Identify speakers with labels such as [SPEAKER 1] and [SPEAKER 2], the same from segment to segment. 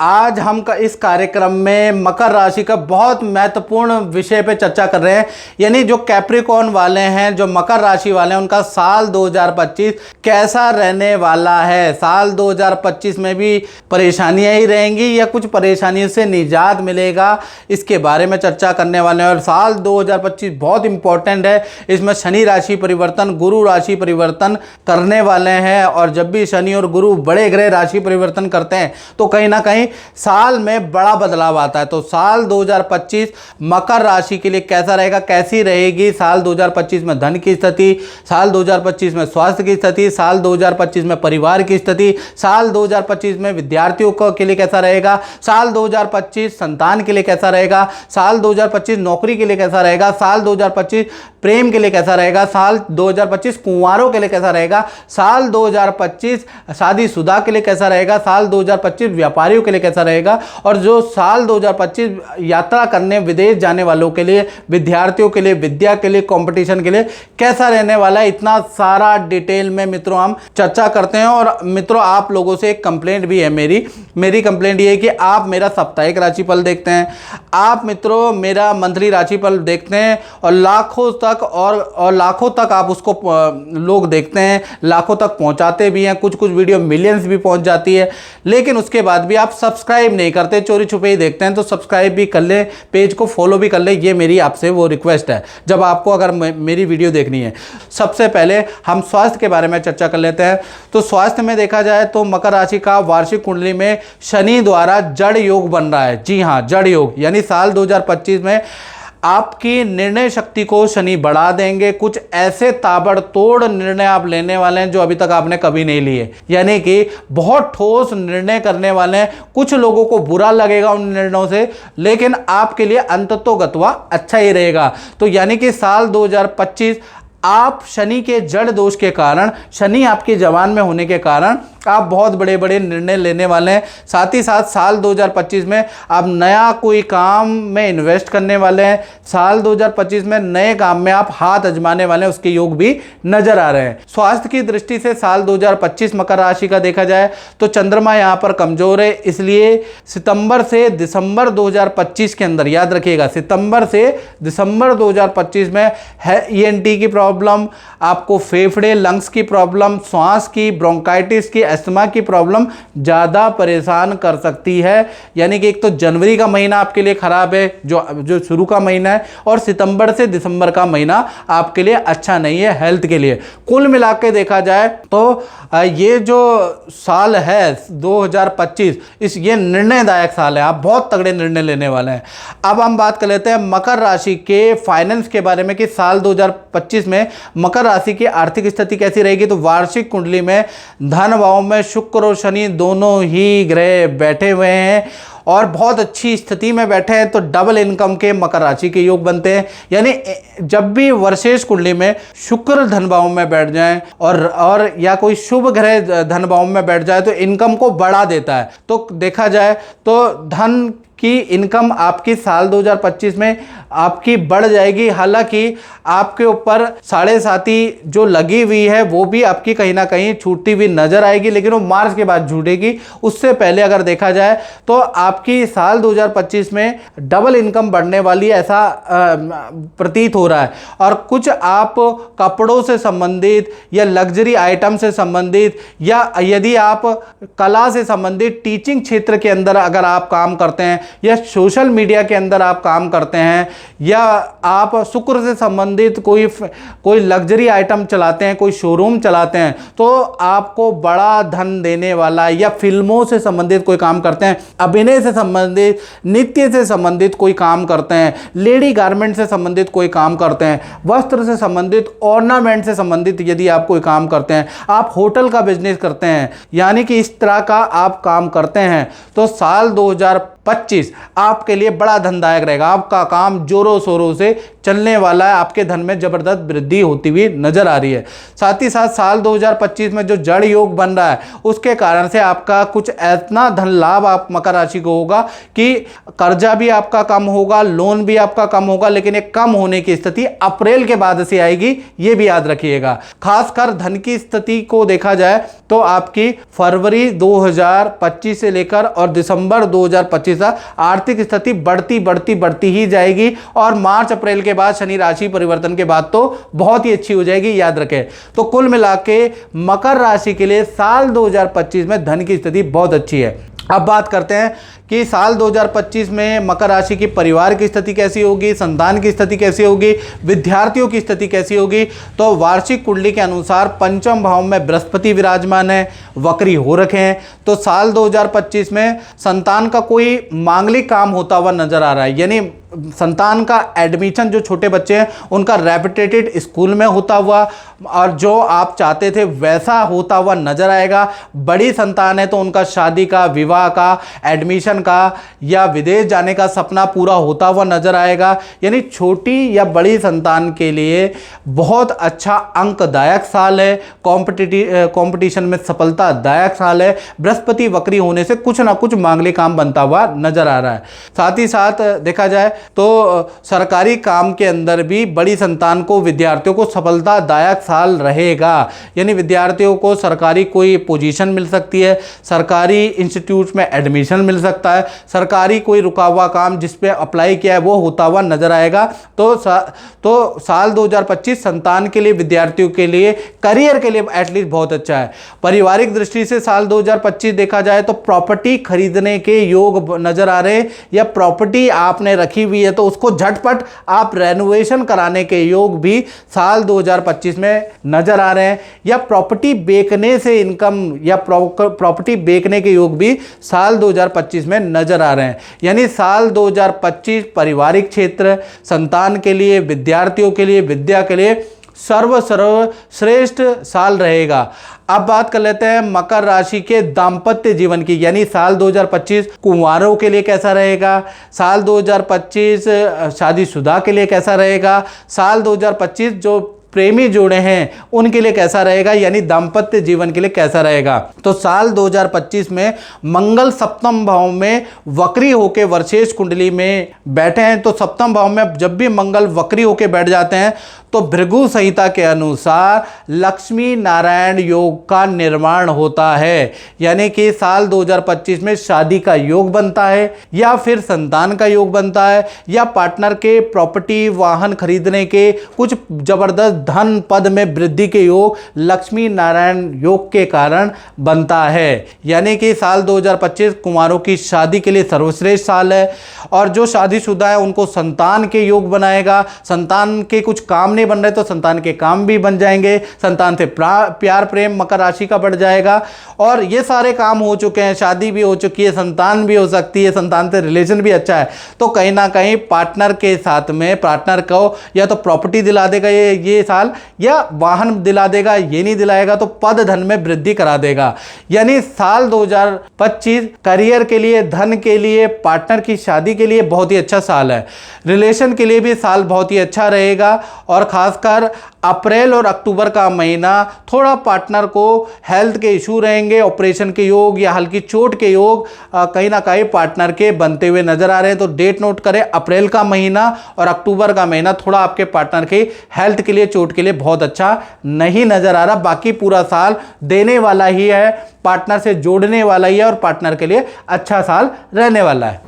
[SPEAKER 1] आज हम इस कार्यक्रम में मकर राशि का बहुत महत्वपूर्ण विषय पे चर्चा कर रहे हैं, यानी जो कैप्रिकॉर्न वाले हैं, जो मकर राशि वाले हैं, उनका साल 2025 कैसा रहने वाला है। साल 2025 में भी परेशानियां ही रहेंगी या कुछ परेशानियों से निजात मिलेगा, इसके बारे में चर्चा करने वाले हैं। और साल 2025 बहुत इंपॉर्टेंट है, इसमें शनि राशि परिवर्तन, गुरु राशि परिवर्तन करने वाले हैं। और जब भी शनि और गुरु बड़े ग्रह राशि परिवर्तन करते हैं तो कहीं ना कहीं साल में बड़ा बदलाव आता है। तो साल 2025 मकर राशि के लिए कैसा रहेगा, कैसी रहेगी साल 2025 में धन की स्थिति, साल 2025 में स्वास्थ्य की स्थिति, साल 2025 में परिवार की स्थिति, साल 2025 में विद्यार्थियों के लिए कैसा रहेगा, साल 2025 संतान के लिए कैसा रहेगा, साल 2025 नौकरी के लिए कैसा रहेगा, साल 2025 प्रेम के लिए कैसा रहेगा, साल 2025 कुंवारों के लिए कैसा रहेगा, साल 2025 शादीशुदा के लिए कैसा रहेगा, साल 2025 व्यापारियों के लिए कैसा रहेगा, और जो साल 2025 यात्रा करने विदेश जाने वालों के लिए, विद्यार्थियों के लिए, विद्या के लिए, कंपटीशन के लिए कैसा रहने वाला है। इतना सारा डिटेल में मित्रों हम चर्चा करते हैं। और मित्रों आप लोगों से एक कंप्लेंट भी है, मेरी कंप्लेंट ये है कि आप मेरा साप्ताहिक राशिफल देखते हैं, आप मित्रों मेरा मंथली राशिफल देखते हैं और लाखों तक आप उसको लोग देखते हैं, लाखों तक पहुंचाते भी हैं, कुछ वीडियो मिलियंस भी पहुंच जाती है, लेकिन उसके बाद भी आप सब्सक्राइब नहीं करते, चोरी छुपे ही देखते हैं। तो सब्सक्राइब भी कर ले, पेज को फॉलो भी कर ले, ये मेरी आपसे वो रिक्वेस्ट है जब आपको अगर मेरी वीडियो देखनी है। सबसे पहले हम स्वास्थ्य के बारे में चर्चा कर लेते हैं। तो स्वास्थ्य में देखा जाए तो मकर राशि का वार्षिक कुंडली में शनि द्वारा जड़ योग बन रहा है। जी हाँ, जड़ योग, यानी साल 2025 में आपकी निर्णय शक्ति को शनि बढ़ा देंगे। कुछ ऐसे ताबड़तोड़ निर्णय आप लेने वाले हैं जो अभी तक आपने कभी नहीं लिए, यानी कि बहुत ठोस निर्णय करने वाले हैं। कुछ लोगों को बुरा लगेगा उन निर्णयों से, लेकिन आपके लिए अंततोगत्वा अच्छा ही रहेगा। तो यानी कि साल 2025 आप शनि के जड़ दोष के कारण, शनि आपके जवान में होने के कारण आप बहुत बड़े बड़े निर्णय लेने वाले हैं। साथ ही साथ साल 2025 में आप नया कोई काम में इन्वेस्ट करने वाले हैं। साल 2025 में नए काम में आप हाथ आजमाने वाले हैं, उसके योग भी नजर आ रहे हैं। स्वास्थ्य की दृष्टि से साल 2025 मकर राशि का देखा जाए तो चंद्रमा यहां पर कमजोर है, इसलिए सितंबर से दिसंबर 2025 के अंदर, याद रखिएगा सितंबर से दिसंबर 2025 में ENT की प्रॉब्लम, आपको फेफड़े लंग्स की प्रॉब्लम, श्वास की, ब्रोंकाइटिस की, अस्थमा की प्रॉब्लम ज़्यादा परेशान कर सकती है। यानी कि एक तो जनवरी का महीना आपके लिए खराब है, जो शुरू का महीना है, और सितंबर से दिसंबर का महीना आपके लिए अच्छा नहीं है हेल्थ के लिए। कुल मिला के देखा जाए तो ये जो साल है 2025 ये निर्णयदायक साल है, आप बहुत तगड़े निर्णय लेने वाले हैं। अब हम बात कर लेते हैं मकर राशि के फाइनेंस के बारे में कि साल 2025 में मकर राशि की आर्थिक स्थिति कैसी रहेगी। तो वार्षिक कुंडली में धन भाव में शुक्र और शनि दोनों ही ग्रह बैठे हुए हैं और बहुत अच्छी स्थिति में बैठे हैं, तो डबल इनकम के मकर राशि के योग बनते हैं। यानी जब भी वर्षेश कुंडली में शुक्र धन भाव में बैठ जाए और या कोई शुभ ग्रह धन भाव में बैठ जाए तो इनकम को बढ़ा देता है। तो देखा जाए तो धन की इनकम आपकी साल 2025 में आपकी बढ़ जाएगी। हालांकि आपके ऊपर 7.5 जो लगी हुई है वो भी आपकी कहीं ना कहीं छूटती हुई नजर आएगी, लेकिन वो मार्च के बाद छूटेगी। उससे पहले अगर देखा जाए तो आपकी साल 2025 में डबल इनकम बढ़ने वाली ऐसा प्रतीत हो रहा है। और कुछ आप कपड़ों से संबंधित या लग्जरी आइटम से संबंधित, या यदि आप कला से संबंधित टीचिंग क्षेत्र के अंदर अगर आप काम करते हैं, या सोशल मीडिया के अंदर आप काम करते हैं, या आप शुक्र से संबंधित कोई लग्जरी आइटम चलाते हैं, कोई शोरूम चलाते हैं, तो आपको बड़ा धन देने वाला, या फिल्मों से संबंधित कोई काम करते हैं, अभिनय से संबंधित, नृत्य से संबंधित कोई काम करते हैं, लेडी गारमेंट से संबंधित कोई काम करते हैं, वस्त्र से संबंधित, ऑर्नामेंट से संबंधित यदि आप कोई काम करते हैं, आप होटल का बिजनेस करते हैं, यानी कि इस तरह का आप काम करते हैं, तो साल 2025 2025 आपके लिए बड़ा धनदायक रहेगा। आपका काम जोरों शोरों से चलने वाला है, आपके धन में जबरदस्त वृद्धि होती हुई नजर आ रही है। साथ ही साथ साल 2025 में जो जड़ योग बन रहा है उसके कारण से आपका कुछ इतना धन लाभ आप मकर राशि को होगा कि कर्जा भी आपका कम होगा, लोन भी आपका कम होगा, लेकिन एक कम होने की स्थिति अप्रैल के बाद से आएगी, ये भी याद रखिएगा। खासकर धन की स्थिति को देखा जाए तो आपकी फरवरी 2025 से लेकर और दिसंबर 2025 तक आर्थिक स्थिति बढ़ती ही जाएगी और मार्च अप्रैल के बाद शनि राशि परिवर्तन के बाद तो बहुत ही अच्छी हो जाएगी, याद रखें। तो कुल मिला के मकर राशि के लिए साल 2025 में धन की स्थिति बहुत अच्छी है। अब बात करते हैं कि साल 2025 में मकर राशि की परिवार की स्थिति कैसी होगी, संतान की स्थिति कैसी होगी, विद्यार्थियों की स्थिति कैसी होगी। तो वार्षिक कुंडली के अनुसार पंचम भाव में बृहस्पति विराजमान है, वक्री हो रखे हैं। तो साल 2025 में संतान का कोई मांगलिक काम होता हुआ नजर आ रहा है, यानी संतान का एडमिशन, जो छोटे बच्चे हैं उनका रेपुटेटेड स्कूल में होता हुआ और जो आप चाहते थे वैसा होता हुआ नजर आएगा। बड़ी संतान है तो उनका शादी का, विवाह का, एडमिशन का या विदेश जाने का सपना पूरा होता हुआ नजर आएगा। यानी छोटी या बड़ी संतान के लिए बहुत अच्छा अंकदायक साल है, कंपटीशन में सफलतादायक साल है। बृहस्पति वक्री होने से कुछ ना कुछ मांगलिक काम बनता हुआ नजर आ रहा है। साथ ही साथ देखा जाए तो सरकारी काम के अंदर भी बड़ी संतान को, विद्यार्थियों को सफलतादायक साल रहेगा। यानी विद्यार्थियों को सरकारी कोई पोजीशन मिल सकती है, सरकारी इंस्टीट्यूट में एडमिशन मिल सकता है, सरकारी कोई रुका हुआ काम जिस पे अप्लाई किया है वो होता हुआ नजर आएगा। तो साल 2025 संतान के लिए, विद्यार्थियों के लिए, करियर के लिए एटलीस्ट बहुत अच्छा है। पारिवारिक दृष्टि से साल 2025 देखा जाए तो प्रॉपर्टी खरीदने के योग नजर आ रहे हैं, या प्रॉपर्टी आपने रखी हुई है तो उसको झटपट आप रेनोवेशन कराने के योग भी साल 2025 में नजर आ रहे हैं, या प्रॉपर्टी बेचने से इनकम या प्रॉपर्टी बेचने के योग भी साल 2025 में नजर आ रहे हैं। यानी साल 2025 पारिवारिक क्षेत्र, संतान के लिए, विद्यार्थियों के लिए, विद्या के लिए सर्वश्रेष्ठ साल रहेगा। अब बात कर लेते हैं मकर राशि के दाम्पत्य जीवन की, यानी साल 2025 कुंवारों के लिए कैसा रहेगा, साल 2025 शादीशुदा के लिए कैसा रहेगा, साल 2025 जो प्रेमी जोड़े हैं उनके लिए कैसा रहेगा, यानी दाम्पत्य जीवन के लिए कैसा रहेगा। तो साल 2025 में मंगल सप्तम भाव में वक्री होकर वर्षेश कुंडली में बैठे हैं। तो सप्तम भाव में जब भी मंगल वक्री होकर बैठ जाते हैं तो भृगु संहिता के अनुसार लक्ष्मी नारायण योग का निर्माण होता है। यानी कि साल 2025 में शादी का योग बनता है, या फिर संतान का योग बनता है, या पार्टनर के प्रॉपर्टी, वाहन खरीदने के, कुछ जबरदस्त धन पद में वृद्धि के योग लक्ष्मी नारायण योग के कारण बनता है। यानी कि साल 2025 कुमारों की शादी के लिए सर्वश्रेष्ठ साल है। और जो शादीशुदा है उनको संतान के योग बनाएगा। संतान के कुछ काम नहीं बन रहे तो संतान के काम भी बन जाएंगे, संतान से प्यार प्रेम मकर राशि का बढ़ जाएगा। और ये सारे काम हो चुके हैं, शादी भी हो चुकी है, संतान भी हो सकती है, संतान से रिलेशन भी अच्छा है। तो कहीं ना कहीं पार्टनर के साथ में पार्टनर को या तो प्रॉपर्टी दिला देगा ये साल, या वाहन दिला देगा, ये नहीं दिलाएगा तो पद धन में वृद्धि करा देगा। यानी साल 2025 करियर के लिए, धन के लिए, पार्टनर की शादी के लिए बहुत ही अच्छा साल है। रिलेशन के लिए भी साल बहुत ही अच्छा रहेगा। और खासकर अप्रैल और अक्टूबर का महीना थोड़ा पार्टनर को हेल्थ के इशू रहेंगे, ऑपरेशन के योग या हल्की चोट के योग कहीं ना कहीं पार्टनर के बनते हुए नजर आ रहे हैं। तो डेट नोट करें, अप्रैल का महीना और अक्टूबर का महीना थोड़ा आपके पार्टनर के हेल्थ के लिए, चोट के लिए बहुत अच्छा नहीं नजर आ रहा। बाकी पूरा साल देने वाला ही है, पार्टनर से जोड़ने वाला ही है और पार्टनर के लिए अच्छा साल रहने वाला है।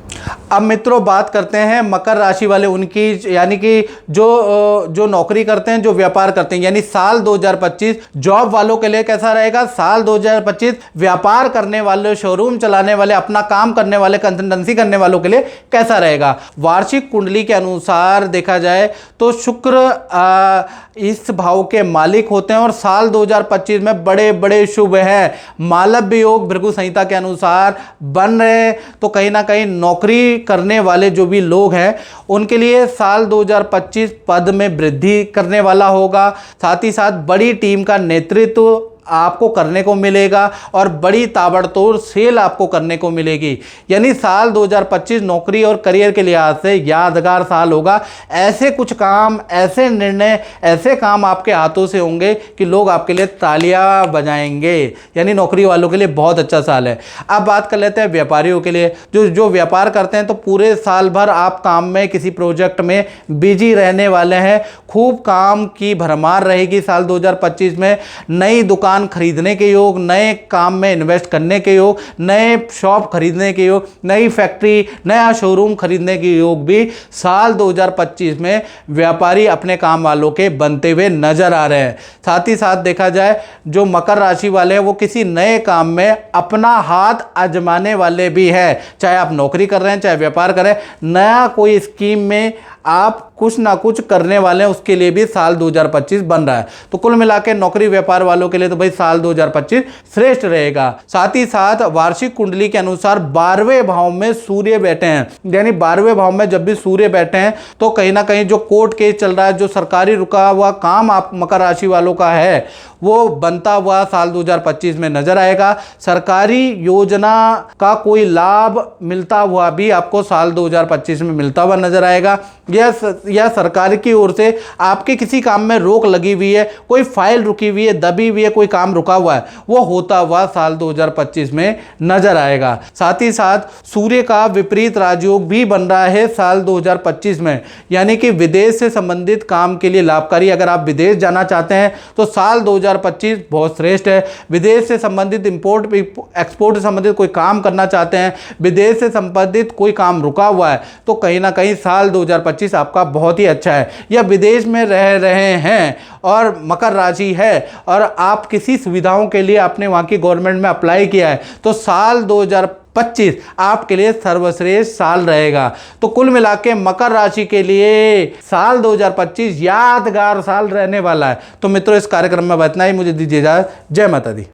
[SPEAKER 1] अब मित्रों बात करते हैं मकर राशि वाले उनकी, यानी कि जो नौकरी करते हैं, जो व्यापार करते हैं, यानी साल 2025 जॉब वालों के लिए कैसा रहेगा। साल 2025 व्यापार करने वाले, शोरूम चलाने वाले, अपना काम करने वाले, कंसल्टेंसी करने वालों के लिए कैसा रहेगा। वार्षिक कुंडली के अनुसार देखा जाए तो शुक्र इस भाव के मालिक होते हैं और साल 2025 में बड़े बड़े शुभ है। मालव्य योग भृगु संहिता के अनुसार बन रहे, तो कहीं ना कहीं नौकरी करने वाले जो भी लोग हैं उनके लिए साल 2025 पद में वृद्धि करने वाला होगा। साथ ही साथ बड़ी टीम का नेतृत्व आपको करने को मिलेगा और बड़ी ताबड़तोड़ सेल आपको करने को मिलेगी। यानी साल 2025 नौकरी और करियर के लिहाज से यादगार साल होगा। ऐसे कुछ काम, ऐसे निर्णय, ऐसे काम आपके हाथों से होंगे कि लोग आपके लिए तालियां बजाएंगे। यानी नौकरी वालों के लिए बहुत अच्छा साल है। अब बात कर लेते हैं व्यापारियों के लिए। जो व्यापार करते हैं तो पूरे साल भर आप काम में, किसी प्रोजेक्ट में बिजी रहने वाले हैं। खूब काम की भरमार रहेगी साल 2025 में। नई दुकान खरीदने के योग, नए काम में इन्वेस्ट करने के योग, नए शॉप खरीदने के योग, नई फैक्ट्री, नया शोरूम खरीदने के योग भी साल 2025 में व्यापारी अपने काम वालों के बनते हुए नजर आ रहे हैं। साथ ही साथ देखा जाए जो मकर राशि वाले हैं वो किसी नए काम में अपना हाथ आजमाने वाले भी हैं। चाहे आप नौकरी कर रहे हैं, चाहे व्यापार कर रहे हैं, नया कोई स्कीम में आप कुछ ना कुछ करने वाले हैं, उसके लिए भी साल 2025 बन रहा है। तो कुल मिलाकर नौकरी व्यापार वालों के लिए तो भाई साल 2025 श्रेष्ठ रहेगा। साथ ही साथ वार्षिक कुंडली के अनुसार 12वें भाव में सूर्य बैठे हैं। यानी 12वें भाव में जब भी सूर्य बैठे हैं तो कहीं ना कहीं जो कोर्ट केस चल रहा है, जो सरकारी रुका हुआ काम आप मकर राशि वालों का है, वो बनता हुआ साल 2025 में नजर आएगा। सरकारी योजना का कोई लाभ मिलता हुआ भी आपको साल 2025 में मिलता हुआ नजर आएगा। या सरकार की ओर से आपके किसी काम में रोक लगी हुई है, कोई फाइल रुकी हुई है, दबी हुई है, कोई काम रुका हुआ है, वो होता हुआ साल 2025 में नजर आएगा। साथ ही साथ सूर्य का विपरीत राजयोग भी बन रहा है साल 2025 में। यानी कि विदेश से संबंधित काम के लिए लाभकारी। अगर आप विदेश जाना चाहते हैं तो साल 2025 बहुत श्रेष्ठ है। विदेश से संबंधित इंपोर्ट एक्सपोर्ट से संबंधित कोई काम करना चाहते हैं, विदेश से संबंधित कोई काम रुका हुआ है, तो कहीं ना कहीं साल 2025 आपका बहुत ही अच्छा है। या विदेश में रह रहे हैं और मकर राशि है और आप किसी सुविधाओं के लिए आपने वहां की गवर्नमेंट में अप्लाई किया है, तो साल 2025 आपके लिए सर्वश्रेष्ठ साल रहेगा। तो कुल मिलाके मकर राशि के लिए साल 2025 यादगार साल रहने वाला है। तो मित्रों, इस कार्यक्रम में इतना ही। मुझे दीजिए इजाजत। जय माता दी।